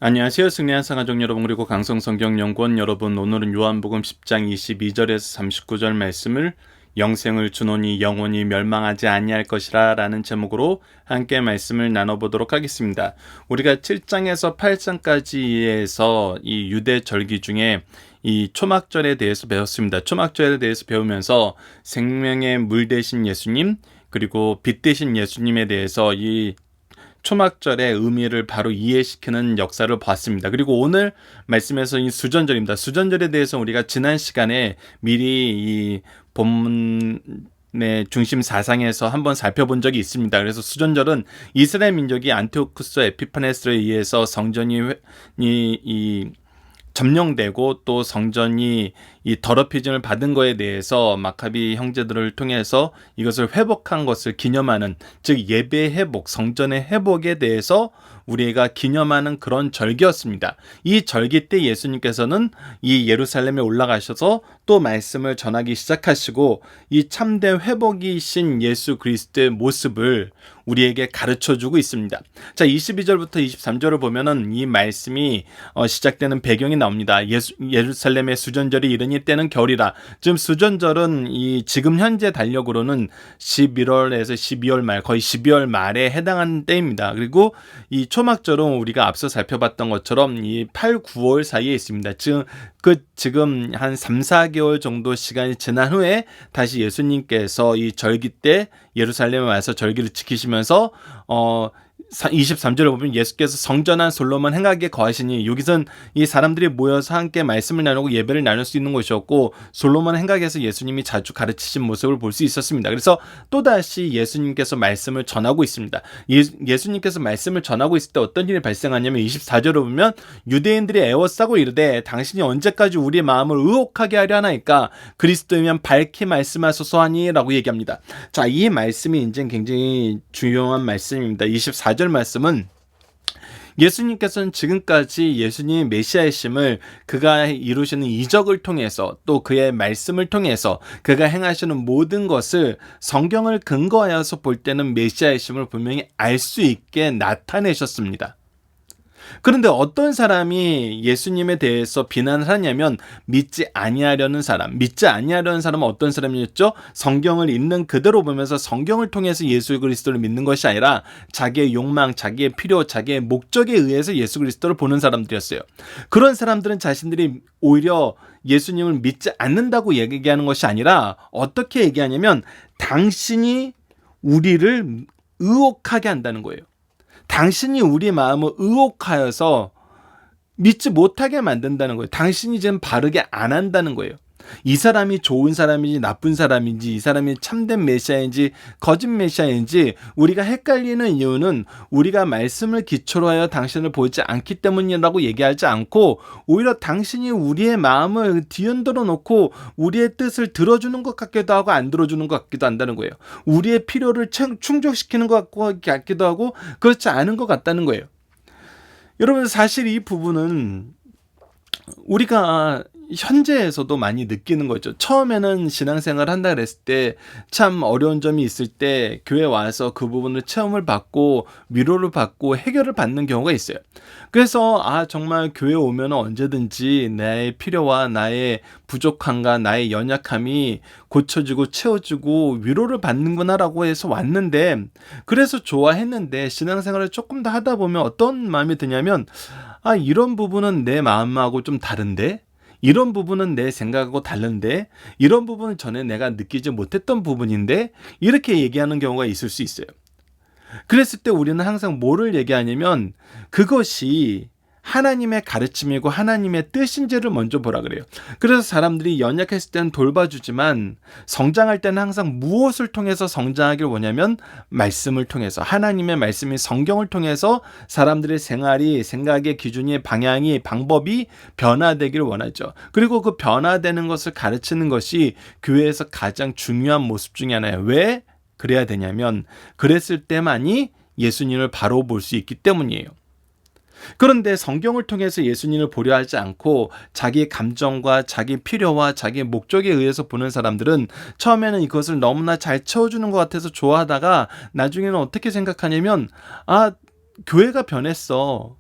안녕하세요. 승리한 상가족 여러분 그리고 강성성경연구원 여러분, 오늘은 요한복음 10장 22절에서 39절 말씀을 영생을 주노니 영원히 멸망하지 아니할 것이라 라는 제목으로 함께 말씀을 나눠보도록 하겠습니다. 우리가 7장에서 8장까지에서 이 유대 절기 중에 이 초막절에 대해서 배웠습니다. 초막절에 대해서 배우면서 생명의 물 대신 예수님, 그리고 빛 대신 예수님에 대해서 이 초막절의 의미를 바로 이해시키는 역사를 봤습니다. 그리고 오늘 말씀에서 이 수전절입니다. 수전절에 대해서 우리가 지난 시간에 미리 이 본문의 중심 사상에서 한번 살펴본 적이 있습니다. 그래서 수전절은 이스라엘 민족이 안티오쿠스 에피파네스에 의해서 성전이 점령되고 또 성전이 이 더럽혀짐을 받은 거에 대해서 마카비 형제들을 통해서 이것을 회복한 것을 기념하는, 즉 예배 회복, 성전의 회복에 대해서 우리가 기념하는 그런 절기였습니다. 이 절기 때 예수님께서는 이 예루살렘에 올라가셔서 또 말씀을 전하기 시작하시고 이 참된 회복이신 예수 그리스도의 모습을 우리에게 가르쳐주고 있습니다. 자, 22절부터 23절을 보면은 이 말씀이 시작되는 배경이 나옵니다. 예루살렘의 수전절이 이르니 때는 겨울이라. 지금 수전절은 이 지금 현재 달력으로는 11월에서 12월 말, 거의 12월 말에 해당하는 때입니다. 그리고 이 초막절은 우리가 앞서 살펴봤던 것처럼 이 8, 9월 사이에 있습니다. 지금 한 3, 4개월 정도 시간이 지난 후에 다시 예수님께서 이 절기 때 예루살렘에 와서 절기를 지키시면서 23절을 보면 예수께서 성전한 솔로몬 행하기에 거하시니, 여기선 이 사람들이 모여서 함께 말씀을 나누고 예배를 나눌 수 있는 곳이었고, 솔로몬 행각에서 예수님이 자주 가르치신 모습을 볼 수 있었습니다. 그래서 또다시 예수님께서 말씀을 전하고 있습니다. 예수님께서 말씀을 전하고 있을 때 어떤 일이 발생하냐면 24절을 보면 유대인들이 애워싸고 이르되 당신이 언제까지 우리의 마음을 의혹하게 하려 하나이까, 그리스도이면 밝히 말씀하소서 하니 라고 얘기합니다. 자, 이 말씀이 이제 굉장히 중요한 말씀입니다. 24절 말씀은 예수님께서는 지금까지 예수님의 메시아이심을 그가 이루시는 이적을 통해서 또 그의 말씀을 통해서 그가 행하시는 모든 것을 성경을 근거하여서 볼 때는 메시아이심을 분명히 알 수 있게 나타내셨습니다. 그런데 어떤 사람이 예수님에 대해서 비난을 하냐면 믿지 아니하려는 사람은 어떤 사람이었죠? 성경을 읽는 그대로 보면서 성경을 통해서 예수 그리스도를 믿는 것이 아니라 자기의 욕망, 자기의 필요, 자기의 목적에 의해서 예수 그리스도를 보는 사람들이었어요. 그런 사람들은 자신들이 오히려 예수님을 믿지 않는다고 얘기하는 것이 아니라 어떻게 얘기하냐면 당신이 우리를 의혹하게 한다는 거예요. 당신이 우리 마음을 의혹하여서 믿지 못하게 만든다는 거예요. 당신이 지금 바르게 안 한다는 거예요. 이 사람이 좋은 사람인지 나쁜 사람인지, 이 사람이 참된 메시아인지 거짓 메시아인지 우리가 헷갈리는 이유는 우리가 말씀을 기초로 하여 당신을 보지 않기 때문이라고 얘기하지 않고, 오히려 당신이 우리의 마음을 뒤흔들어 놓고 우리의 뜻을 들어주는 것 같기도 하고 안 들어주는 것 같기도 한다는 거예요. 우리의 필요를 충족시키는 것 같기도 하고 그렇지 않은 것 같다는 거예요. 여러분, 사실 이 부분은 우리가 현재에서도 많이 느끼는 거죠. 처음에는 신앙생활 한다 그랬을 때 참 어려운 점이 있을 때 교회 와서 그 부분을 체험을 받고 위로를 받고 해결을 받는 경우가 있어요. 그래서 정말 교회 오면 언제든지 나의 필요와 나의 부족함과 나의 연약함이 고쳐지고 채워지고 위로를 받는구나라고 해서 왔는데, 그래서 좋아했는데 신앙생활을 조금 더 하다 보면 어떤 마음이 드냐면 이런 부분은 내 마음하고 좀 다른데, 이런 부분은 내 생각하고 다른데, 이런 부분은 전에 내가 느끼지 못했던 부분인데, 이렇게 얘기하는 경우가 있을 수 있어요. 그랬을 때 우리는 항상 뭐를 얘기하냐면 그것이 하나님의 가르침이고 하나님의 뜻인지를 먼저 보라 그래요. 그래서 사람들이 연약했을 때는 돌봐주지만 성장할 때는 항상 무엇을 통해서 성장하길 원하냐면 말씀을 통해서, 하나님의 말씀이 성경을 통해서 사람들의 생각의 기준이, 방향이, 방법이 변화되길 원하죠. 그리고 그 변화되는 것을 가르치는 것이 교회에서 가장 중요한 모습 중에 하나예요. 왜 그래야 되냐면 그랬을 때만이 예수님을 바로 볼 수 있기 때문이에요. 그런데 성경을 통해서 예수님을 보려 하지 않고 자기의 감정과 자기 필요와 자기의 목적에 의해서 보는 사람들은 처음에는 이것을 너무나 잘 채워주는 것 같아서 좋아하다가 나중에는 어떻게 생각하냐면 교회가 변했어.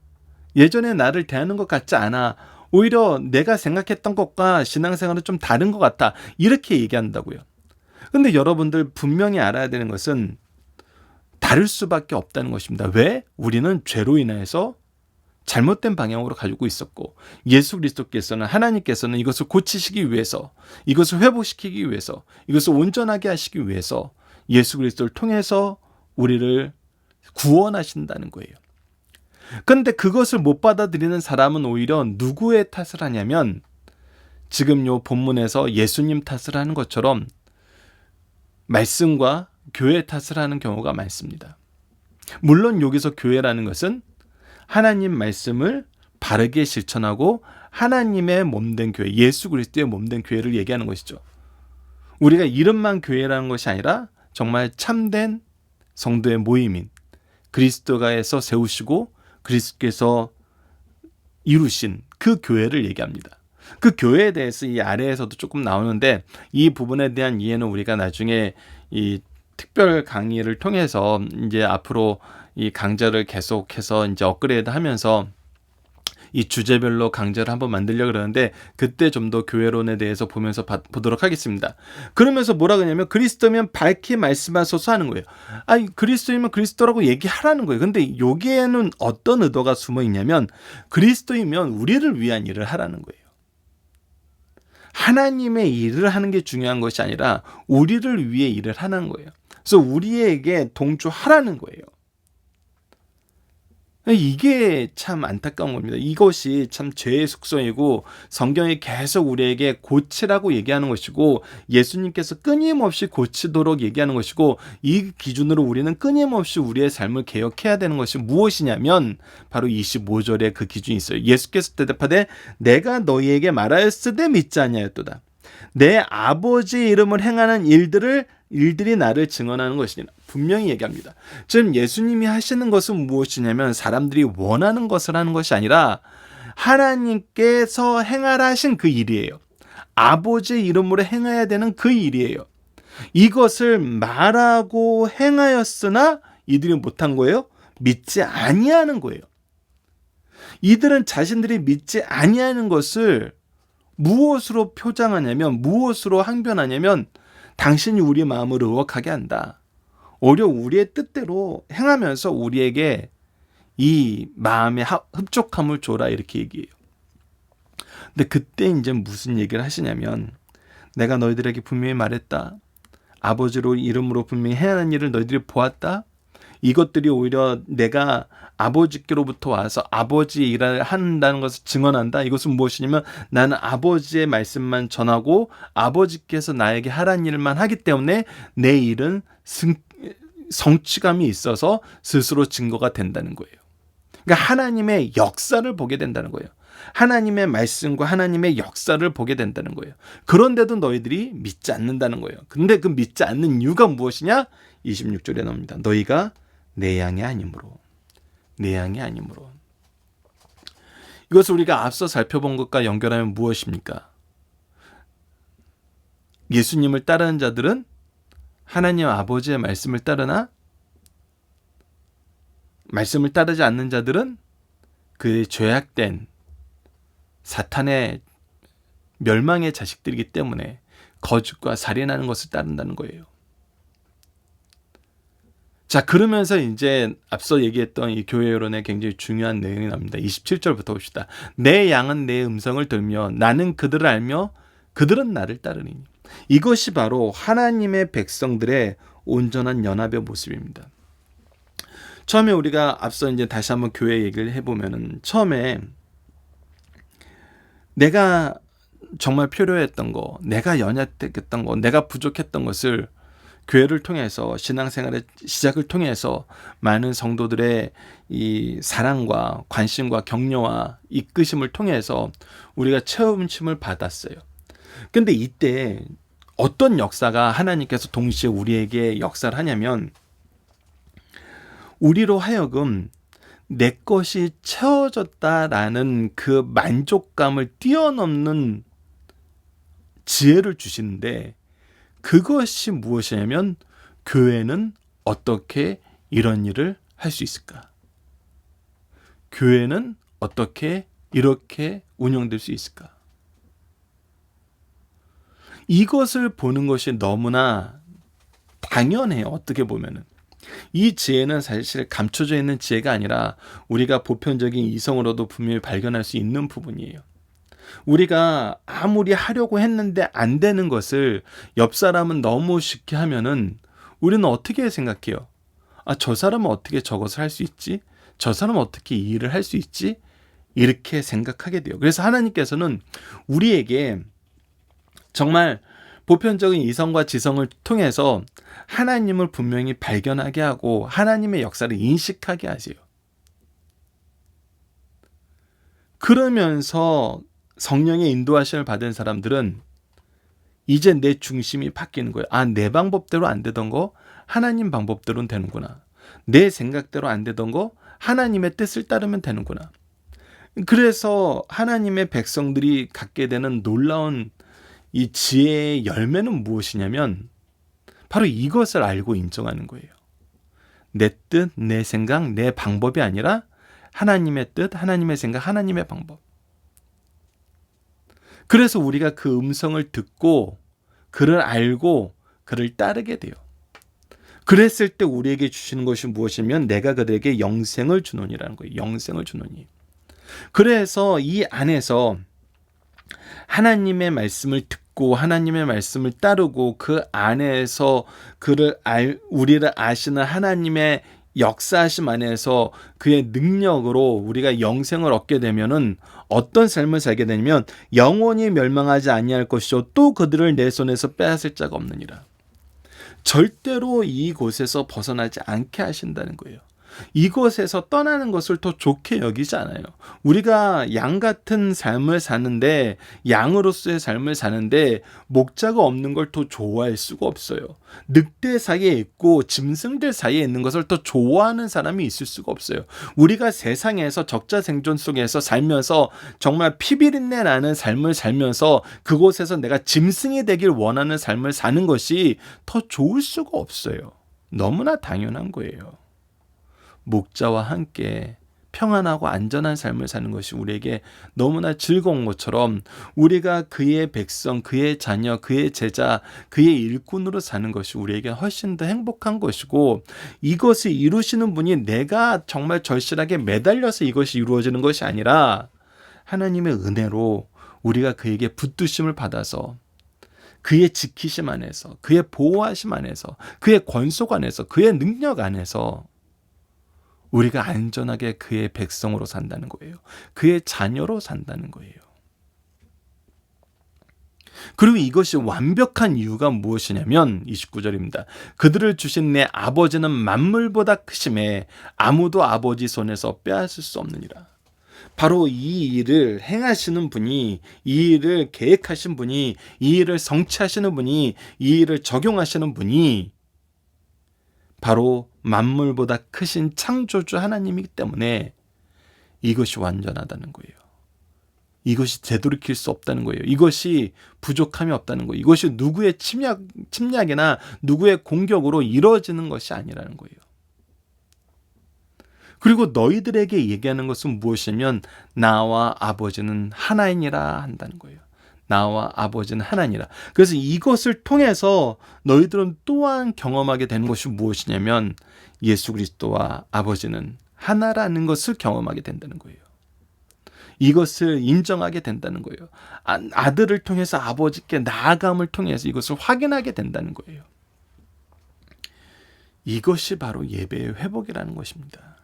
예전에 나를 대하는 것 같지 않아. 오히려 내가 생각했던 것과 신앙생활은 좀 다른 것 같아. 이렇게 얘기한다고요. 근데 여러분들 분명히 알아야 되는 것은 다를 수밖에 없다는 것입니다. 왜? 우리는 죄로 인해서 잘못된 방향으로 가지고 있었고, 예수 그리스도께서는, 하나님께서는 이것을 고치시기 위해서, 이것을 회복시키기 위해서, 이것을 온전하게 하시기 위해서 예수 그리스도를 통해서 우리를 구원하신다는 거예요. 그런데 그것을 못 받아들이는 사람은 오히려 누구의 탓을 하냐면, 지금 요 본문에서 예수님 탓을 하는 것처럼 말씀과 교회 탓을 하는 경우가 많습니다. 물론 여기서 교회라는 것은 하나님 말씀을 바르게 실천하고 하나님의 몸된 교회, 예수 그리스도의 몸된 교회를 얘기하는 것이죠. 우리가 이름만 교회라는 것이 아니라 정말 참된 성도의 모임인, 그리스도가에서 세우시고 그리스도께서 이루신 그 교회를 얘기합니다. 그 교회에 대해서 이 아래에서도 조금 나오는데, 이 부분에 대한 이해는 우리가 나중에 이 특별 강의를 통해서 이제 앞으로 이 강좌를 계속해서 이제 업그레이드 하면서 이 주제별로 강좌를 한번 만들려고 그러는데, 그때 좀 더 교회론에 대해서 보면서 보도록 하겠습니다. 그러면서 뭐라 그러냐면, 그리스도면 밝히 말씀하소서 하는 거예요. 아니, 그리스도이면 그리스도라고 얘기하라는 거예요. 근데 여기에는 어떤 의도가 숨어 있냐면, 그리스도이면 우리를 위한 일을 하라는 거예요. 하나님의 일을 하는 게 중요한 것이 아니라 우리를 위해 일을 하는 거예요. 그래서 우리에게 동조하라는 거예요. 이게 참 안타까운 겁니다. 이것이 참 죄의 속성이고, 성경이 계속 우리에게 고치라고 얘기하는 것이고, 예수님께서 끊임없이 고치도록 얘기하는 것이고, 이 기준으로 우리는 끊임없이 우리의 삶을 개혁해야 되는 것이 무엇이냐면 바로 25절에 그 기준이 있어요. 예수께서 대답하되 내가 너희에게 말하였으되 믿지 아니하였도다. 내 아버지의 이름을 행하는 일들이 나를 증언하는 것이니라. 분명히 얘기합니다. 지금 예수님이 하시는 것은 무엇이냐면, 사람들이 원하는 것을 하는 것이 아니라 하나님께서 행하라 하신 그 일이에요. 아버지의 이름으로 행해야 되는 그 일이에요. 이것을 말하고 행하였으나 이들이 못한 거예요. 믿지 아니하는 거예요. 이들은 자신들이 믿지 아니하는 것을 무엇으로 표장하냐면, 무엇으로 항변하냐면, 당신이 우리 마음을 의혹하게 한다. 오히려 우리의 뜻대로 행하면서 우리에게 이 마음의 흡족함을 줘라, 이렇게 얘기해요. 근데 그때 이제 무슨 얘기를 하시냐면, 내가 너희들에게 분명히 말했다. 아버지로 이름으로 분명히 해야 하는 일을 너희들이 보았다. 이것들이 오히려 내가 아버지께로부터 와서 아버지의 일을 한다는 것을 증언한다. 이것은 무엇이냐면, 나는 아버지의 말씀만 전하고 아버지께서 나에게 하라는 일만 하기 때문에 내 일은 성취감이 있어서 스스로 증거가 된다는 거예요. 그러니까 하나님의 역사를 보게 된다는 거예요. 하나님의 말씀과 하나님의 역사를 보게 된다는 거예요. 그런데도 너희들이 믿지 않는다는 거예요. 근데 그 믿지 않는 이유가 무엇이냐? 26절에 나옵니다. 너희가 내 양이 아니므로. 내 양이 아니므로. 이것을 우리가 앞서 살펴본 것과 연결하면 무엇입니까? 예수님을 따르는 자들은 하나님 아버지의 말씀을 따르나, 말씀을 따르지 않는 자들은 그 죄악된 사탄의 멸망의 자식들이기 때문에 거짓과 살인하는 것을 따른다는 거예요. 자, 그러면서 이제 앞서 얘기했던 이 교회론의 굉장히 중요한 내용이 나옵니다. 27절부터 봅시다. 내 양은 내 음성을 들으며 나는 그들을 알며 그들은 나를 따르니. 이것이 바로 하나님의 백성들의 온전한 연합의 모습입니다. 처음에 우리가 앞서 이제 다시 한번 교회 얘기를 해보면은, 처음에 내가 정말 필요했던 거, 내가 연약했던 거, 내가 부족했던 것을 교회를 통해서, 신앙생활의 시작을 통해서 많은 성도들의 이 사랑과 관심과 격려와 이끄심을 통해서 우리가 체험을 받았어요. 근데 이때 어떤 역사가 하나님께서 동시에 우리에게 역사를 하냐면, 우리로 하여금 내 것이 채워졌다라는 그 만족감을 뛰어넘는 지혜를 주시는데, 그것이 무엇이냐면, 교회는 어떻게 이런 일을 할 수 있을까? 교회는 어떻게 이렇게 운영될 수 있을까? 이것을 보는 것이 너무나 당연해요. 어떻게 보면은. 이 지혜는 사실 감춰져 있는 지혜가 아니라 우리가 보편적인 이성으로도 분명히 발견할 수 있는 부분이에요. 우리가 아무리 하려고 했는데 안 되는 것을 옆 사람은 너무 쉽게 하면은 우리는 어떻게 생각해요? 아, 저 사람은 어떻게 저것을 할 수 있지? 저 사람은 어떻게 이 일을 할 수 있지? 이렇게 생각하게 돼요. 그래서 하나님께서는 우리에게 정말 보편적인 이성과 지성을 통해서 하나님을 분명히 발견하게 하고 하나님의 역사를 인식하게 하세요. 그러면서 성령의 인도하심을 받은 사람들은 이제 내 중심이 바뀌는 거예요. 아, 내 방법대로 안 되던 거 하나님 방법대로는 되는구나. 내 생각대로 안 되던 거 하나님의 뜻을 따르면 되는구나. 그래서 하나님의 백성들이 갖게 되는 놀라운 이 지혜의 열매는 무엇이냐면 바로 이것을 알고 인정하는 거예요. 내 뜻, 내 생각, 내 방법이 아니라 하나님의 뜻, 하나님의 생각, 하나님의 방법. 그래서 우리가 그 음성을 듣고 그를 알고 그를 따르게 돼요. 그랬을 때 우리에게 주시는 것이 무엇이면 내가 그들에게 영생을 주노니라는 거예요. 영생을 주노니. 그래서 이 안에서 하나님의 말씀을 듣고 하나님의 말씀을 따르고 그 안에서 우리를 아시는 하나님의 역사하심 안에서 그의 능력으로 우리가 영생을 얻게 되면은 어떤 삶을 살게 되냐면 영원히 멸망하지 아니할 것이요 또 그들을 내 손에서 빼앗을 자가 없느니라. 절대로 이곳에서 벗어나지 않게 하신다는 거예요. 이곳에서 떠나는 것을 더 좋게 여기지 않아요. 우리가 양 같은 삶을 사는데 양으로서의 삶을 사는데 목자가 없는 걸 더 좋아할 수가 없어요. 늑대 사이에 있고 짐승들 사이에 있는 것을 더 좋아하는 사람이 있을 수가 없어요. 우리가 세상에서 적자생존 속에서 살면서 정말 피비린내 나는 삶을 살면서 그곳에서 내가 짐승이 되길 원하는 삶을 사는 것이 더 좋을 수가 없어요. 너무나 당연한 거예요. 목자와 함께 평안하고 안전한 삶을 사는 것이 우리에게 너무나 즐거운 것처럼 우리가 그의 백성, 그의 자녀, 그의 제자, 그의 일꾼으로 사는 것이 우리에게 훨씬 더 행복한 것이고 이것을 이루시는 분이 내가 정말 절실하게 매달려서 이것이 이루어지는 것이 아니라 하나님의 은혜로 우리가 그에게 붙드심을 받아서 그의 지키심 안에서 그의 보호하심 안에서 그의 권속 안에서 그의 능력 안에서 우리가 안전하게 그의 백성으로 산다는 거예요. 그의 자녀로 산다는 거예요. 그리고 이것이 완벽한 이유가 무엇이냐면 29절입니다. 그들을 주신 내 아버지는 만물보다 크심에 아무도 아버지 손에서 빼앗을 수 없느니라. 바로 이 일을 행하시는 분이, 이 일을 계획하신 분이, 이 일을 성취하시는 분이, 이 일을 적용하시는 분이 바로 만물보다 크신 창조주 하나님이기 때문에 이것이 완전하다는 거예요. 이것이 되돌이킬 수 없다는 거예요. 이것이 부족함이 없다는 거예요. 이것이 누구의 침략이나 누구의 공격으로 이루어지는 것이 아니라는 거예요. 그리고 너희들에게 얘기하는 것은 무엇이냐면 나와 아버지는 하나이니라 한다는 거예요. 나와 아버지는 하나니라. 그래서 이것을 통해서 너희들은 또한 경험하게 되는 것이 무엇이냐면 예수 그리스도와 아버지는 하나라는 것을 경험하게 된다는 거예요. 이것을 인정하게 된다는 거예요. 아들을 통해서 아버지께 나아감을 통해서 이것을 확인하게 된다는 거예요. 이것이 바로 예배의 회복이라는 것입니다.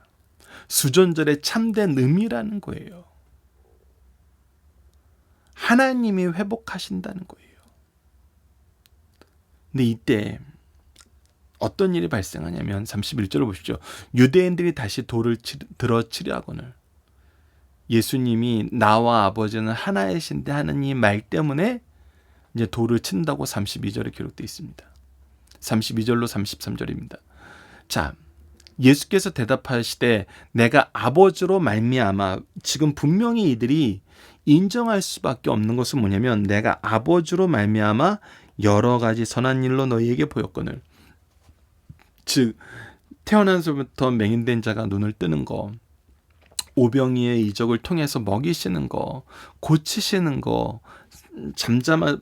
수전절의 참된 의미라는 거예요. 하나님이 회복하신다는 거예요. 근데 이때 어떤 일이 발생하냐면 31절을 보십시오. 유대인들이 다시 돌을 들어 치려 하거늘 예수님이 나와 아버지는 하나이신데 하는 이 말 때문에 이제 돌을 친다고 32절에 기록되어 있습니다. 32절로 33절입니다. 자, 예수께서 대답하시되 내가 아버지로 말미암아, 지금 분명히 이들이 인정할 수밖에 없는 것은 뭐냐면 내가 아버지로 말미암아 여러 가지 선한 일로 너희에게 보였거늘. 즉 태어나서부터 맹인된 자가 눈을 뜨는 거, 오병이의 이적을 통해서 먹이시는 거, 고치시는 거,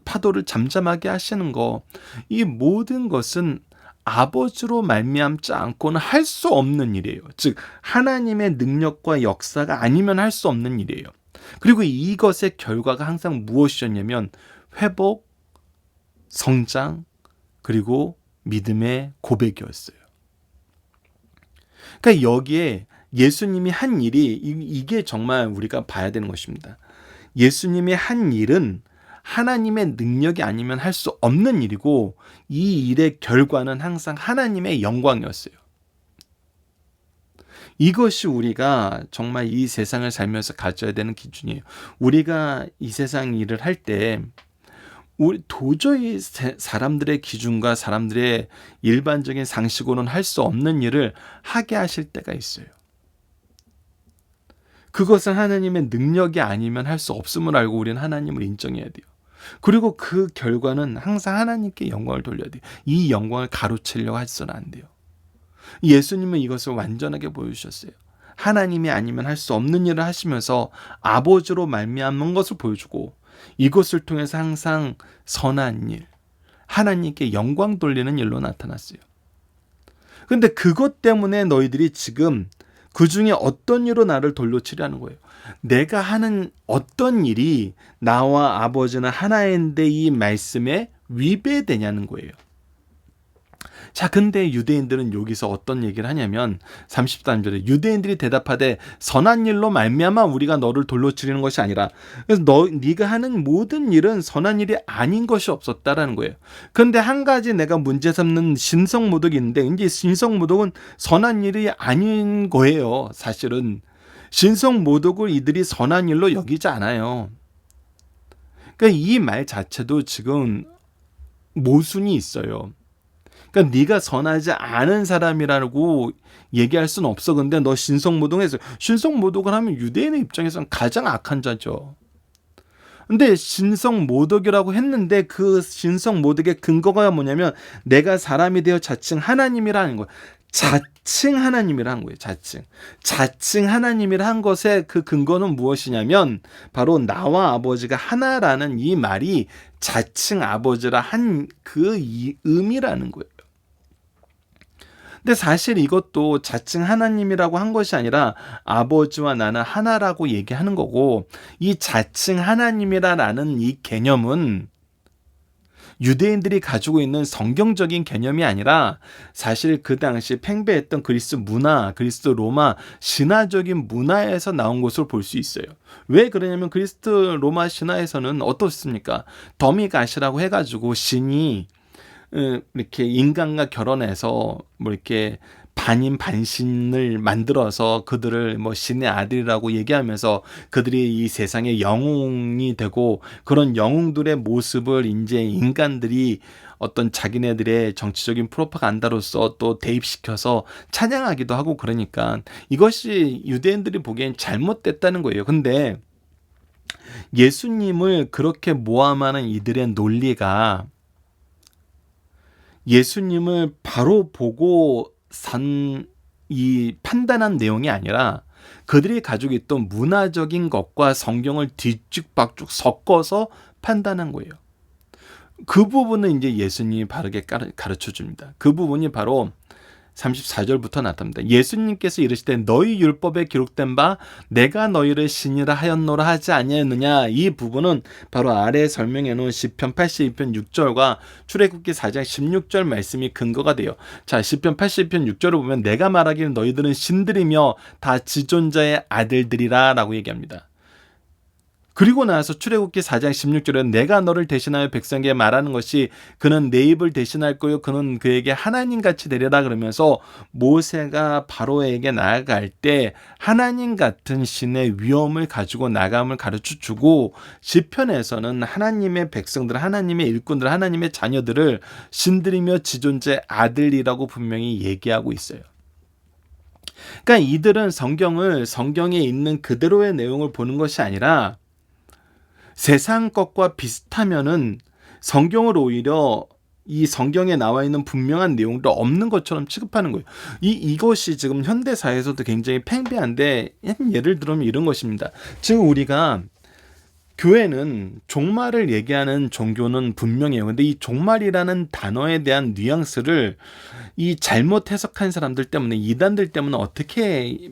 파도를 잠잠하게 하시는 거, 이 모든 것은 아버지로 말미암지 않고는 할 수 없는 일이에요. 즉 하나님의 능력과 역사가 아니면 할 수 없는 일이에요. 그리고 이것의 결과가 항상 무엇이었냐면 회복, 성장, 그리고 믿음의 고백이었어요. 그러니까 여기에 예수님이 한 일이 이게 정말 우리가 봐야 되는 것입니다. 예수님이 한 일은 하나님의 능력이 아니면 할 수 없는 일이고 이 일의 결과는 항상 하나님의 영광이었어요. 이것이 우리가 정말 이 세상을 살면서 가져야 되는 기준이에요. 우리가 이 세상 일을 할 때 우리 도저히 사람들의 기준과 사람들의 일반적인 상식으로는 할 수 없는 일을 하게 하실 때가 있어요. 그것은 하나님의 능력이 아니면 할 수 없음을 알고 우리는 하나님을 인정해야 돼요. 그리고 그 결과는 항상 하나님께 영광을 돌려야 돼요. 이 영광을 가로채려고 해서는 안 돼요. 예수님은 이것을 완전하게 보여주셨어요. 하나님이 아니면 할 수 없는 일을 하시면서 아버지로 말미암은 것을 보여주고 이것을 통해서 항상 선한 일, 하나님께 영광 돌리는 일로 나타났어요. 그런데 그것 때문에 너희들이 지금 그 중에 어떤 일로 나를 돌로 치려는 거예요. 내가 하는 어떤 일이 나와 아버지는 하나인데 이 말씀에 위배되냐는 거예요. 자, 근데 유대인들은 여기서 어떤 얘기를 하냐면 33절에 유대인들이 대답하되 선한 일로 말미암아 우리가 너를 돌로 치려는 것이 아니라 그래서 네가 하는 모든 일은 선한 일이 아닌 것이 없었다라는 거예요. 그런데 한 가지 내가 문제 삼는 신성모독이 있는데 이제 신성모독은 선한 일이 아닌 거예요. 사실은 신성모독을 이들이 선한 일로 여기지 않아요. 그러니까 이 말 자체도 지금 모순이 있어요. 그러니까 네가 선하지 않은 사람이라고 얘기할 수는 없어. 근데 너 신성모독해서 신성모독을 하면 유대인의 입장에서는 가장 악한 자죠. 근데 신성모독이라고 했는데 그 신성모독의 근거가 뭐냐면 내가 사람이 되어 자칭 하나님이라는 거예요. 자칭 하나님이라는 거예요. 자칭 하나님이라 한 것의 그 근거는 무엇이냐면 바로 나와 아버지가 하나라는 이 말이 자칭 아버지라 한 그 의미라는 거예요. 근데 사실 이것도 자칭 하나님이라고 한 것이 아니라 아버지와 나는 하나라고 얘기하는 거고 이 자칭 하나님이라는 이 개념은 유대인들이 가지고 있는 성경적인 개념이 아니라 사실 그 당시 팽배했던 그리스 문화, 그리스 로마 신화적인 문화에서 나온 것으로 볼 수 있어요. 왜 그러냐면 그리스 로마 신화에서는 어떻습니까? 더미가시라고 해가지고 신이 이렇게 인간과 결혼해서 뭐 이렇게 반인 반신을 만들어서 그들을 뭐 신의 아들이라고 얘기하면서 그들이 이 세상의 영웅이 되고 그런 영웅들의 모습을 이제 인간들이 어떤 자기네들의 정치적인 프로파간다로서 또 대입시켜서 찬양하기도 하고 그러니까 이것이 유대인들이 보기엔 잘못됐다는 거예요. 근데 예수님을 그렇게 모함하는 이들의 논리가 예수님을 바로 보고 이 판단한 내용이 아니라 그들이 가지고 있던 문화적인 것과 성경을 뒤죽박죽 섞어서 판단한 거예요. 그 부분은 이제 예수님이 바르게 가르쳐 줍니다. 그 부분이 바로 34절부터 나타납니다. 예수님께서 이르시되 너희 율법에 기록된 바 내가 너희를 신이라 하였노라 하지 아니하였느냐. 이 부분은 바로 아래에 설명해 놓은 시편 82편 6절과 출애굽기 4장 16절 말씀이 근거가 돼요. 자, 시편 82편 6절을 보면 내가 말하기를 너희들은 신들이며 다 지존자의 아들들이라 라고 얘기합니다. 그리고 나서 출애굽기 4장 16절에 내가 너를 대신하여 백성에게 말하는 것이 그는 내 입을 대신할 거요 그는 그에게 하나님같이 되리라 그러면서 모세가 바로에게 나아갈 때 하나님 같은 신의 위엄을 가지고 나감을 가르쳐주고 시편에서는 하나님의 백성들, 하나님의 일꾼들, 하나님의 자녀들을 신들이며 지존자의 아들이라고 분명히 얘기하고 있어요. 그러니까 이들은 성경에 있는 그대로의 내용을 보는 것이 아니라 세상 것과 비슷하면은 성경을 오히려 이 성경에 나와 있는 분명한 내용도 없는 것처럼 취급하는 거예요. 이것이 지금 현대 사회에서도 굉장히 팽배한데, 예를 들면 이런 것입니다. 지금 우리가 교회는 종말을 얘기하는 종교는 분명해요. 근데 이 종말이라는 단어에 대한 뉘앙스를 이 잘못 해석한 사람들 때문에, 이단들 때문에 어떻게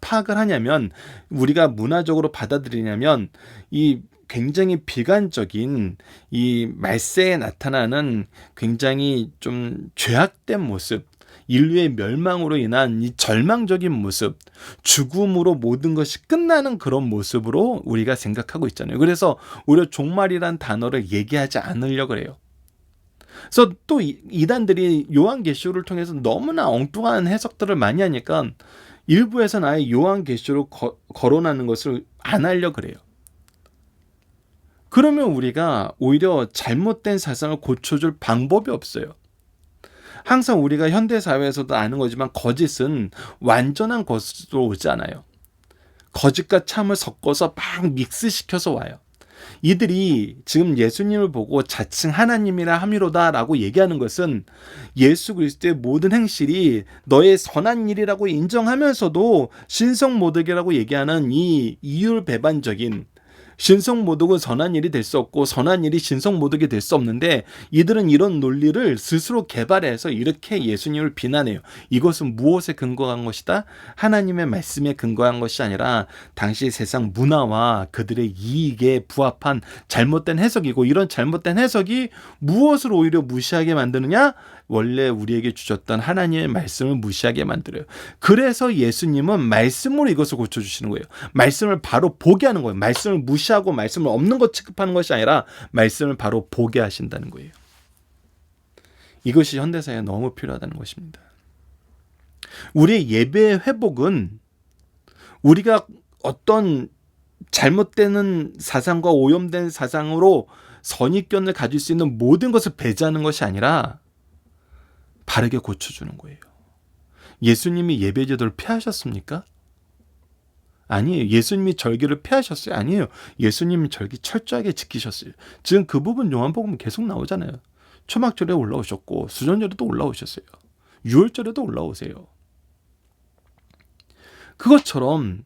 파악을 하냐면, 우리가 문화적으로 받아들이냐면, 이 굉장히 비관적인 이 말세에 나타나는 굉장히 좀 죄악된 모습, 인류의 멸망으로 인한 이 절망적인 모습, 죽음으로 모든 것이 끝나는 그런 모습으로 우리가 생각하고 있잖아요. 그래서 오히려 종말이란 단어를 얘기하지 않으려고 해요. 그래서 또 이단들이 요한계시록을 통해서 너무나 엉뚱한 해석들을 많이 하니까 일부에서는 아예 요한계시록 거론하는 것을 안 하려고 그래요. 그러면 우리가 오히려 잘못된 사상을 고쳐줄 방법이 없어요. 항상 우리가 현대사회에서도 아는 거지만 거짓은 완전한 것으로 오지 않아요. 거짓과 참을 섞어서 막 믹스시켜서 와요. 이들이 지금 예수님을 보고 자칭 하나님이라 함이로다 라고 얘기하는 것은 예수 그리스도의 모든 행실이 너의 선한 일이라고 인정하면서도 신성모독이라고 얘기하는 이 이율배반적인, 신성모독은 선한 일이 될 수 없고 선한 일이 신성모독이 될 수 없는데, 이들은 이런 논리를 스스로 개발해서 이렇게 예수님을 비난해요. 이것은 무엇에 근거한 것이다? 하나님의 말씀에 근거한 것이 아니라 당시 세상 문화와 그들의 이익에 부합한 잘못된 해석이고, 이런 잘못된 해석이 무엇을 오히려 무시하게 만드느냐? 원래 우리에게 주셨던 하나님의 말씀을 무시하게 만들어요. 그래서 예수님은 말씀으로 이것을 고쳐주시는 거예요. 말씀을 바로 보게 하는 거예요. 말씀을 무시하고 말씀을 없는 것 취급하는 것이 아니라 말씀을 바로 보게 하신다는 거예요. 이것이 현대사회에 너무 필요하다는 것입니다. 우리의 예배의 회복은 우리가 어떤 잘못되는 사상과 오염된 사상으로 선입견을 가질 수 있는 모든 것을 배제하는 것이 아니라 바르게 고쳐주는 거예요. 예수님이 예배 제도를 폐하셨습니까? 아니에요. 예수님이 절기를 폐하셨어요? 아니에요. 예수님이 절기 철저하게 지키셨어요. 지금 그 부분 요한복음 계속 나오잖아요. 초막절에 올라오셨고 수전절에도 올라오셨어요. 유월절에도 올라오세요. 그것처럼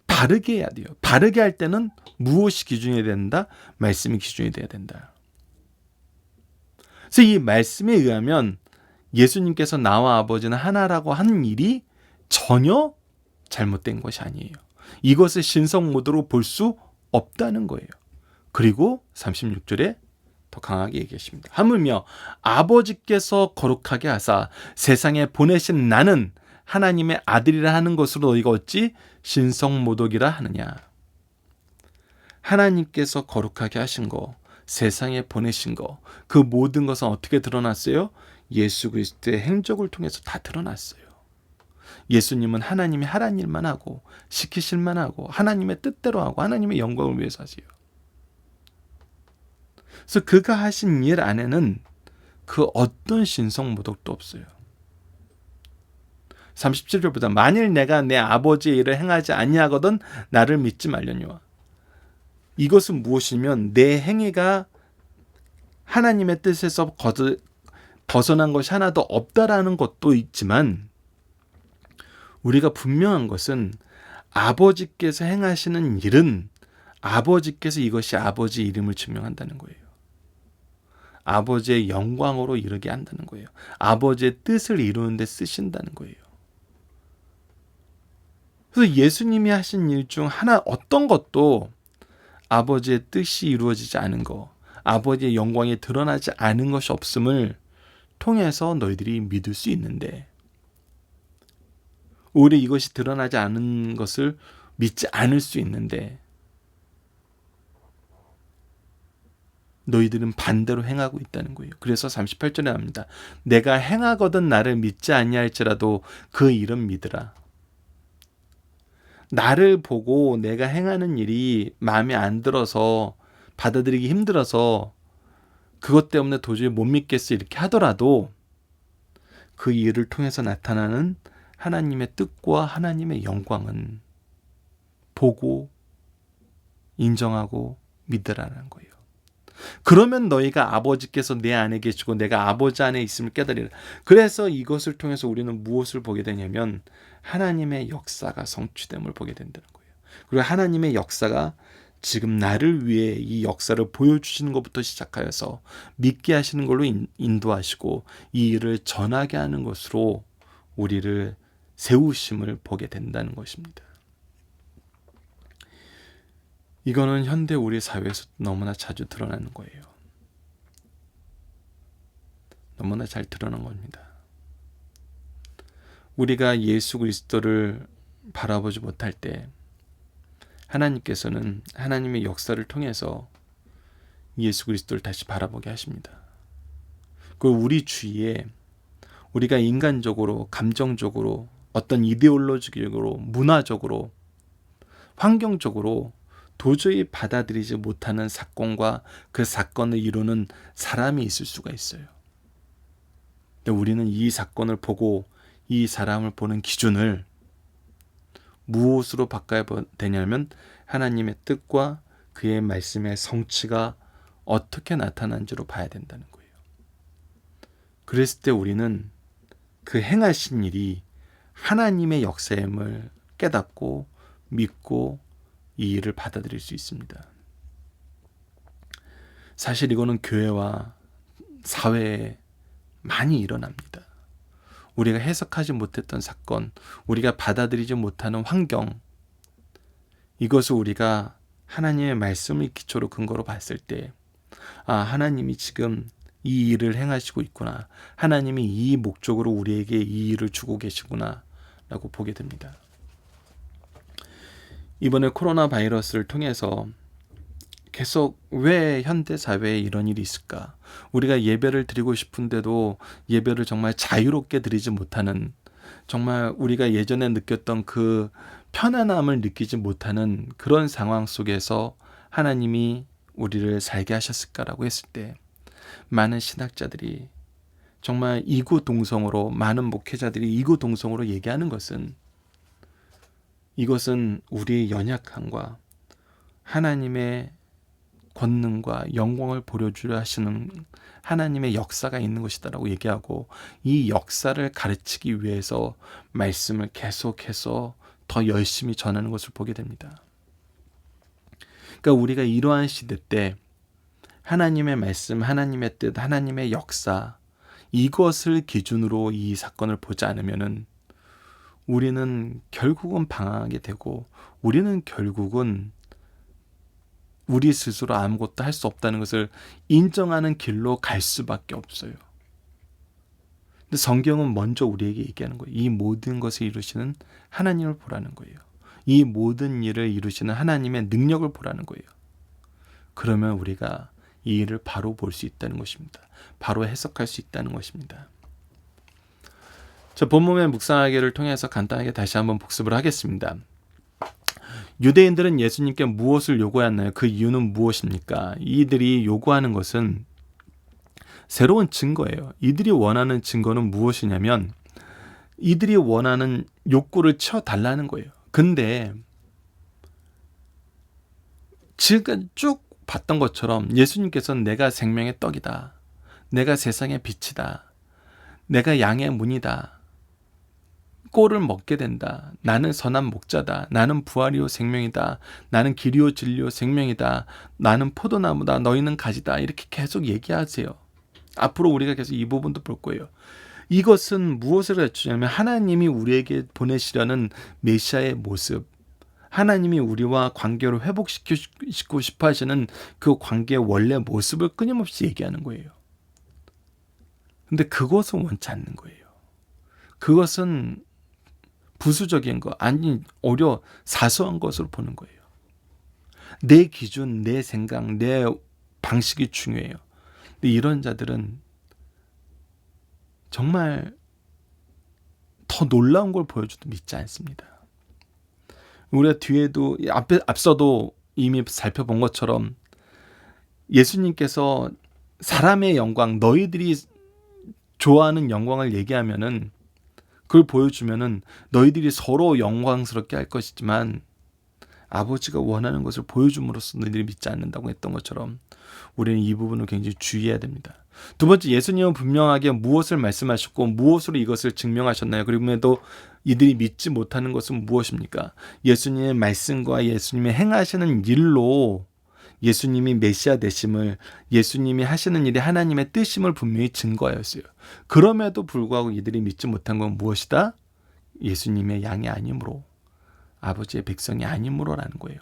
바르게 해야 돼요. 바르게 할 때는 무엇이 기준이 된다? 말씀이 기준이 돼야 된다. 그래서 이 말씀에 의하면 예수님께서 나와 아버지는 하나라고 하는 일이 전혀 잘못된 것이 아니에요. 이것을 신성모독으로 볼 수 없다는 거예요. 그리고 36절에 더 강하게 얘기하십니다. 하물며 아버지께서 거룩하게 하사 세상에 보내신 나는 하나님의 아들이라 하는 것으로 너희가 어찌 신성모독이라 하느냐. 하나님께서 거룩하게 하신 거, 세상에 보내신 거, 그 모든 것은 어떻게 드러났어요? 예수 그리스도의 행적을 통해서 다 드러났어요. 예수님은 하나님이 하라는 일만 하고 시키실 만 하고 하나님의 뜻대로 하고 하나님의 영광을 위해서 하세요. 그래서 그가 하신 일 안에는 그 어떤 신성모독도 없어요. 37절보다 만일 내가 내 아버지의 일을 행하지 아니하거든 나를 믿지 말려니와. 이것은 무엇이면 내 행위가 하나님의 뜻에서 벗어난 것이 하나도 없다라는 것도 있지만, 우리가 분명한 것은 아버지께서 행하시는 일은 아버지께서 이것이 아버지 이름을 증명한다는 거예요. 아버지의 영광으로 이르게 한다는 거예요. 아버지의 뜻을 이루는 데 쓰신다는 거예요. 그래서 예수님이 하신 일 중 하나 어떤 것도 아버지의 뜻이 이루어지지 않은 거, 아버지의 영광이 드러나지 않은 것이 없음을 통해서 너희들이 믿을 수 있는데, 오히려 이것이 드러나지 않은 것을 믿지 않을 수 있는데 너희들은 반대로 행하고 있다는 거예요. 그래서 38절에 나옵니다. 내가 행하거든 나를 믿지 아니할지라도 그 일은 믿으라. 나를 보고 내가 행하는 일이 마음에 안 들어서 받아들이기 힘들어서 그것 때문에 도저히 못 믿겠어 이렇게 하더라도 그 일을 통해서 나타나는 하나님의 뜻과 하나님의 영광은 보고 인정하고 믿으라는 거예요. 그러면 너희가 아버지께서 내 안에 계시고 내가 아버지 안에 있음을 깨달으리라. 그래서 이것을 통해서 우리는 무엇을 보게 되냐면 하나님의 역사가 성취됨을 보게 된다는 거예요. 그리고 하나님의 역사가 지금 나를 위해 이 역사를 보여주시는 것부터 시작하여서 믿게 하시는 걸로 인도하시고 이 일을 전하게 하는 것으로 우리를 세우심을 보게 된다는 것입니다. 이거는 현대 우리 사회에서 너무나 자주 드러나는 거예요. 너무나 잘 드러난 겁니다. 우리가 예수 그리스도를 바라보지 못할 때 하나님께서는 하나님의 역사를 통해서 예수 그리스도를 다시 바라보게 하십니다. 그리고 우리 주위에 우리가 인간적으로, 감정적으로, 어떤 이데올로기적으로, 문화적으로, 환경적으로 도저히 받아들이지 못하는 사건과 그 사건을 이루는 사람이 있을 수가 있어요. 근데 우리는 이 사건을 보고 이 사람을 보는 기준을 무엇으로 바꿔야 되냐면 하나님의 뜻과 그의 말씀의 성취가 어떻게 나타난지로 봐야 된다는 거예요. 그랬을 때 우리는 그 행하신 일이 하나님의 역사임을 깨닫고 믿고 이 일을 받아들일 수 있습니다. 사실 이거는 교회와 사회에 많이 일어납니다. 우리가 해석하지 못했던 사건, 우리가 받아들이지 못하는 환경, 이것을 우리가 하나님의 말씀을 기초로 근거로 봤을 때 하나님이 지금 이 일을 행하시고 있구나. 하나님이 이 목적으로 우리에게 이 일을 주고 계시구나 라고 보게 됩니다. 이번에 코로나 바이러스를 통해서 계속 왜 현대 사회에 이런 일이 있을까? 우리가 예배를 드리고 싶은데도 예배를 정말 자유롭게 드리지 못하는, 정말 우리가 예전에 느꼈던 그 편안함을 느끼지 못하는 그런 상황 속에서 하나님이 우리를 살게 하셨을까라고 했을 때 많은 신학자들이 정말 이구동성으로, 많은 목회자들이 이구동성으로 얘기하는 것은 이것은 우리의 연약함과 하나님의 권능과 영광을 보여주려 하시는 하나님의 역사가 있는 것이다라고 얘기하고, 이 역사를 가르치기 위해서 말씀을 계속해서 더 열심히 전하는 것을 보게 됩니다. 그러니까 우리가 이러한 시대 때 하나님의 말씀, 하나님의 뜻, 하나님의 역사, 이것을 기준으로 이 사건을 보지 않으면은 우리는 결국은 방황하게 되고, 우리는 결국은 우리 스스로 아무것도 할 수 없다는 것을 인정하는 길로 갈 수밖에 없어요. 근데 성경은 먼저 우리에게 얘기하는 거예요. 이 모든 것을 이루시는 하나님을 보라는 거예요. 이 모든 일을 이루시는 하나님의 능력을 보라는 거예요. 그러면 우리가 이 일을 바로 볼 수 있다는 것입니다. 바로 해석할 수 있다는 것입니다. 본문의 묵상하기를 통해서 간단하게 다시 한번 복습을 하겠습니다. 유대인들은 예수님께 무엇을 요구했나요? 그 이유는 무엇입니까? 이들이 요구하는 것은 새로운 증거예요. 이들이 원하는 증거는 무엇이냐면 이들이 원하는 욕구를 채워달라는 거예요. 근데 지금까지 쭉 봤던 것처럼 예수님께서는 내가 생명의 떡이다. 내가 세상의 빛이다. 내가 양의 문이다. 꼴을 먹게 된다. 나는 선한 목자다. 나는 부활이요 생명이다. 나는 길이요 진리요 생명이다. 나는 포도나무다. 너희는 가지다. 이렇게 계속 얘기하세요. 앞으로 우리가 계속 이 부분도 볼 거예요. 이것은 무엇을 가르치냐면 하나님이 우리에게 보내시려는 메시아의 모습, 하나님이 우리와 관계를 회복시키고 싶어 하시는 그 관계의 원래 모습을 끊임없이 얘기하는 거예요. 근데 그것은 원치 않는 거예요. 그것은 부수적인 거, 아니 오히려 사소한 것으로 보는 거예요. 내 기준, 내 생각, 내 방식이 중요해요. 근데 이런 자들은 정말 더 놀라운 걸 보여줘도 믿지 않습니다. 우리가 뒤에도 앞서도 이미 살펴본 것처럼 예수님께서 사람의 영광, 너희들이 좋아하는 영광을 얘기하면은, 그걸 보여주면은 너희들이 서로 영광스럽게 할 것이지만 아버지가 원하는 것을 보여줌으로써 너희들이 믿지 않는다고 했던 것처럼 우리는 이 부분을 굉장히 주의해야 됩니다. 두 번째, 예수님은 분명하게 무엇을 말씀하셨고 무엇으로 이것을 증명하셨나요? 그럼에도 이들이 믿지 못하는 것은 무엇입니까? 예수님의 말씀과 예수님의 행하시는 일로 예수님이 메시아 되심을, 예수님이 하시는 일이 하나님의 뜻임을 분명히 증거하였어요. 그럼에도 불구하고 이들이 믿지 못한 건 무엇이다? 예수님의 양이 아니므로, 아버지의 백성이 아니므로라는 거예요.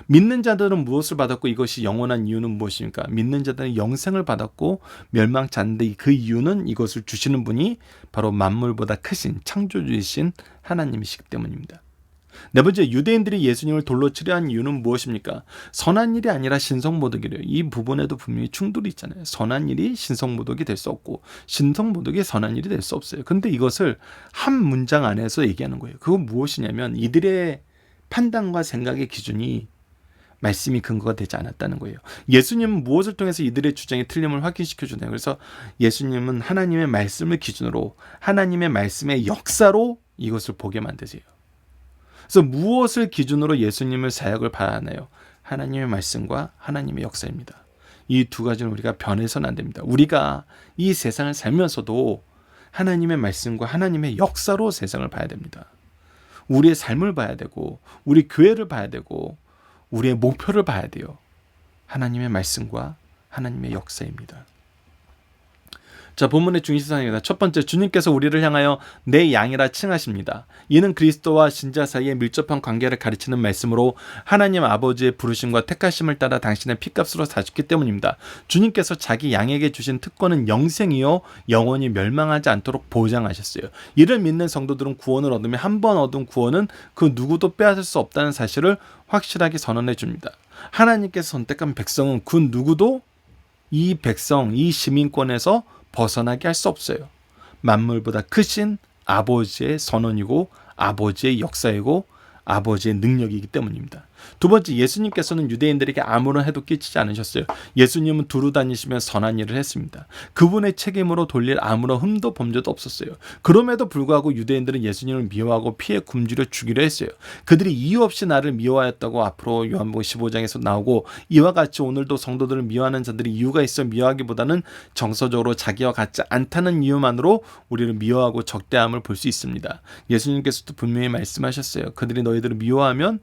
믿는 자들은 무엇을 받았고 이것이 영원한 이유는 무엇입니까? 믿는 자들은 영생을 받았고 멸망치 않는데 그 이유는 이것을 주시는 분이 바로 만물보다 크신 창조주이신 하나님이시기 때문입니다. 네 번째, 유대인들이 예수님을 돌로 치려 한 이유는 무엇입니까? 선한 일이 아니라 신성모독이래요. 이 부분에도 분명히 충돌이 있잖아요. 선한 일이 신성모독이 될 수 없고 신성모독이 선한 일이 될 수 없어요. 근데 이것을 한 문장 안에서 얘기하는 거예요. 그건 무엇이냐면 이들의 판단과 생각의 기준이 말씀이 근거가 되지 않았다는 거예요. 예수님은 무엇을 통해서 이들의 주장이 틀림을 확인시켜 주나요? 그래서 예수님은 하나님의 말씀을 기준으로, 하나님의 말씀의 역사로 이것을 보게 만드세요. 그래서 무엇을 기준으로 예수님을 사역을 받아나요? 하나님의 말씀과 하나님의 역사입니다. 이 두 가지는 우리가 변해서는 안 됩니다. 우리가 이 세상을 살면서도 하나님의 말씀과 하나님의 역사로 세상을 봐야 됩니다. 우리의 삶을 봐야 되고 우리 교회를 봐야 되고 우리의 목표를 봐야 돼요. 하나님의 말씀과 하나님의 역사입니다. 자, 본문의 중심사항입니다. 첫 번째, 주님께서 우리를 향하여 내 양이라 칭하십니다. 이는 그리스도와 신자 사이의 밀접한 관계를 가르치는 말씀으로 하나님 아버지의 부르심과 택하심을 따라 당신의 피값으로 사셨기 때문입니다. 주님께서 자기 양에게 주신 특권은 영생이요 영원히 멸망하지 않도록 보장하셨어요. 이를 믿는 성도들은 구원을 얻으며 한 번 얻은 구원은 그 누구도 빼앗을 수 없다는 사실을 확실하게 선언해 줍니다. 하나님께서 선택한 백성은 그 누구도 이 백성, 이 시민권에서 벗어나게 할 수 없어요. 만물보다 크신 아버지의 선언이고 아버지의 역사이고 아버지의 능력이기 때문입니다. 두 번째, 예수님께서는 유대인들에게 아무런 해도 끼치지 않으셨어요. 예수님은 두루 다니시며 선한 일을 했습니다. 그분의 책임으로 돌릴 아무런 흠도 범죄도 없었어요. 그럼에도 불구하고 유대인들은 예수님을 미워하고 피해 굶주려 죽이려 했어요. 그들이 이유 없이 나를 미워하였다고 앞으로 요한복음 15장에서 나오고, 이와 같이 오늘도 성도들을 미워하는 자들이 이유가 있어 미워하기보다는 정서적으로 자기와 같지 않다는 이유만으로 우리를 미워하고 적대함을 볼 수 있습니다. 예수님께서도 분명히 말씀하셨어요. 그들이 너희들을 미워하면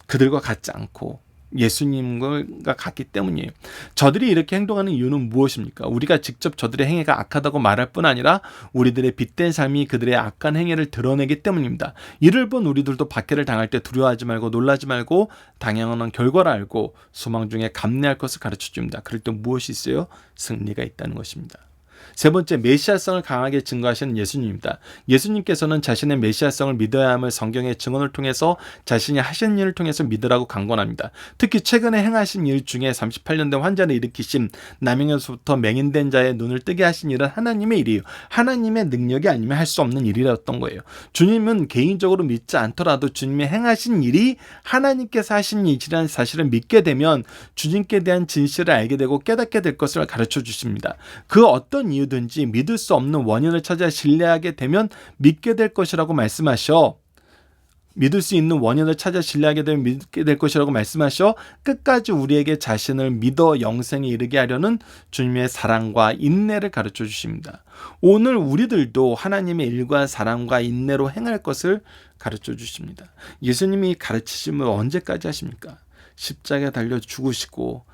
그들과 같지 않고 예수님과 같기 때문이에요. 저들이 이렇게 행동하는 이유는 무엇입니까? 우리가 직접 저들의 행위가 악하다고 말할 뿐 아니라 우리들의 빗된 삶이 그들의 악한 행위를 드러내기 때문입니다. 이를 본 우리들도 박해를 당할 때 두려워하지 말고 놀라지 말고 당연한 결과를 알고 소망 중에 감내할 것을 가르쳐 줍니다. 그럴 때 무엇이 있어요? 승리가 있다는 것입니다. 세 번째, 메시아성을 강하게 증거하시는 예수님입니다. 예수님께서는 자신의 메시아성을 믿어야 함을 성경의 증언을 통해서 자신이 하신 일을 통해서 믿으라고 강권합니다. 특히 최근에 행하신 일 중에 38년 된 환자를 일으키심, 남행에서부터 맹인된 자의 눈을 뜨게 하신 일은 하나님의 일이에요. 하나님의 능력이 아니면 할 수 없는 일이었던 거예요. 주님은 개인적으로 믿지 않더라도 주님이 행하신 일이 하나님께서 하신 일이라는 사실을 믿게 되면 주님께 대한 진실을 알게 되고 깨닫게 될 것을 가르쳐 주십니다. 그 어떤 이유든지 믿을 수 없는 원인을 찾아 신뢰하게 되면 믿게 될 것이라고 말씀하셔. 믿을 수 있는 원인을 찾아 신뢰하게 되면 믿게 될 것이라고 말씀하셔. 끝까지 우리에게 자신을 믿어 영생에 이르게 하려는 주님의 사랑과 인내를 가르쳐 주십니다. 오늘 우리들도 하나님의 일과 사랑과 인내로 행할 것을 가르쳐 주십니다. 예수님이 가르치심을 언제까지 하십니까? 십자가에 달려 죽으시고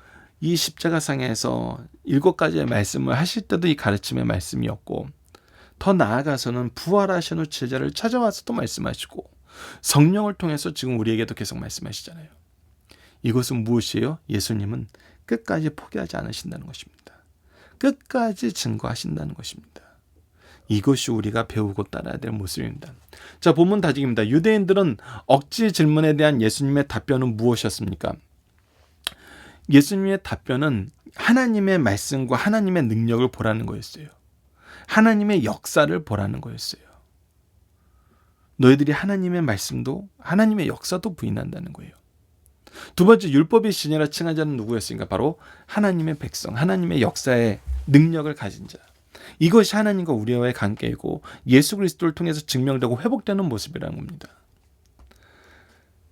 이 십자가상에서 7가지의 말씀을 하실 때도 이 가르침의 말씀이었고, 더 나아가서는 부활하신 후 제자를 찾아와서도 말씀하시고 성령을 통해서 지금 우리에게도 계속 말씀하시잖아요. 이것은 무엇이에요? 예수님은 끝까지 포기하지 않으신다는 것입니다. 끝까지 증거하신다는 것입니다. 이것이 우리가 배우고 따라야 될 모습입니다. 자, 본문 다짐입니다. 유대인들은 억지 질문에 대한 예수님의 답변은 무엇이었습니까? 예수님의 답변은 하나님의 말씀과 하나님의 능력을 보라는 거였어요. 하나님의 역사를 보라는 거였어요. 너희들이 하나님의 말씀도 하나님의 역사도 부인한다는 거예요. 두 번째, 율법의 신이라 칭한 자는 누구였습니까? 바로 하나님의 백성, 하나님의 역사의 능력을 가진 자. 이것이 하나님과 우리와의 관계이고 예수 그리스도를 통해서 증명되고 회복되는 모습이라는 겁니다.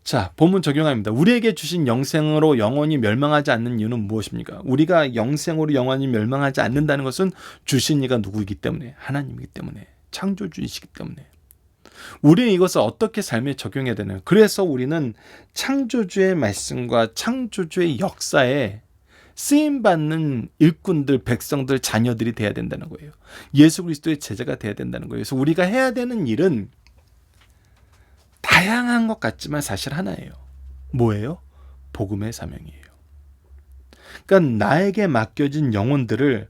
자, 본문 적용합니다. 우리에게 주신 영생으로 영원히 멸망하지 않는 이유는 무엇입니까? 우리가 영생으로 영원히 멸망하지 않는다는 것은 주신 이가 누구이기 때문에, 하나님이기 때문에, 창조주이시기 때문에. 우리는 이것을 어떻게 삶에 적용해야 되나요? 그래서 우리는 창조주의 말씀과 창조주의 역사에 쓰임받는 일꾼들, 백성들, 자녀들이 돼야 된다는 거예요. 예수 그리스도의 제자가 돼야 된다는 거예요. 그래서 우리가 해야 되는 일은 다양한 것 같지만 사실 하나예요. 뭐예요? 복음의 사명이에요. 그러니까 나에게 맡겨진 영혼들을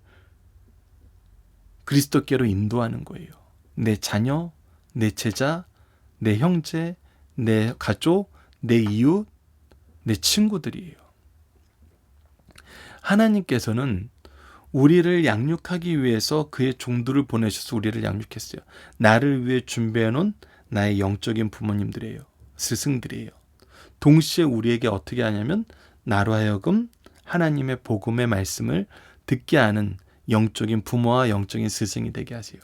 그리스도께로 인도하는 거예요. 내 자녀, 내 제자, 내 형제, 내 가족, 내 이웃, 내 친구들이에요. 하나님께서는 우리를 양육하기 위해서 그의 종들을 보내셔서 우리를 양육했어요. 나를 위해 준비해놓은 나의 영적인 부모님들이에요. 스승들이에요. 동시에 우리에게 어떻게 하냐면 나로 하여금 하나님의 복음의 말씀을 듣게 하는 영적인 부모와 영적인 스승이 되게 하세요.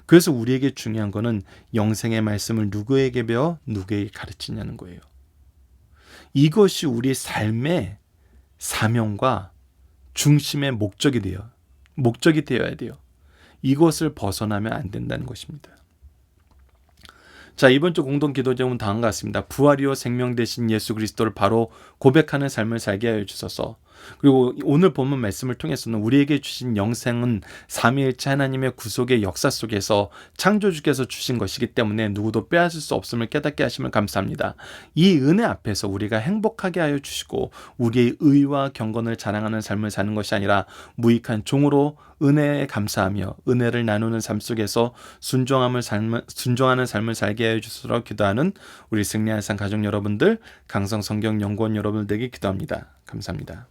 그래서 우리에게 중요한 거는 영생의 말씀을 누구에게 배워 누구에게 가르치냐는 거예요. 이것이 우리 삶의 사명과 중심의 목적이 되어야 돼요. 이것을 벗어나면 안 된다는 것입니다. 자, 이번 주 공동 기도 제목은 다음과 같습니다. 부활이요 생명 되신 예수 그리스도를 바로 고백하는 삶을 살게 하여 주소서. 그리고 오늘 본문 말씀을 통해서는 우리에게 주신 영생은 삼위일체 하나님의 구속의 역사 속에서 창조주께서 주신 것이기 때문에 누구도 빼앗을 수 없음을 깨닫게 하심을 감사합니다. 이 은혜 앞에서 우리가 행복하게 하여 주시고 우리의 의와 경건을 자랑하는 삶을 사는 것이 아니라 무익한 종으로 은혜에 감사하며 은혜를 나누는 삶 속에서 순종하는 삶을 살게 하여 주시도록 기도하는 우리 승리한 삶 가족 여러분들, 강성 성경 연구원 여러분들에게 기도합니다. 감사합니다.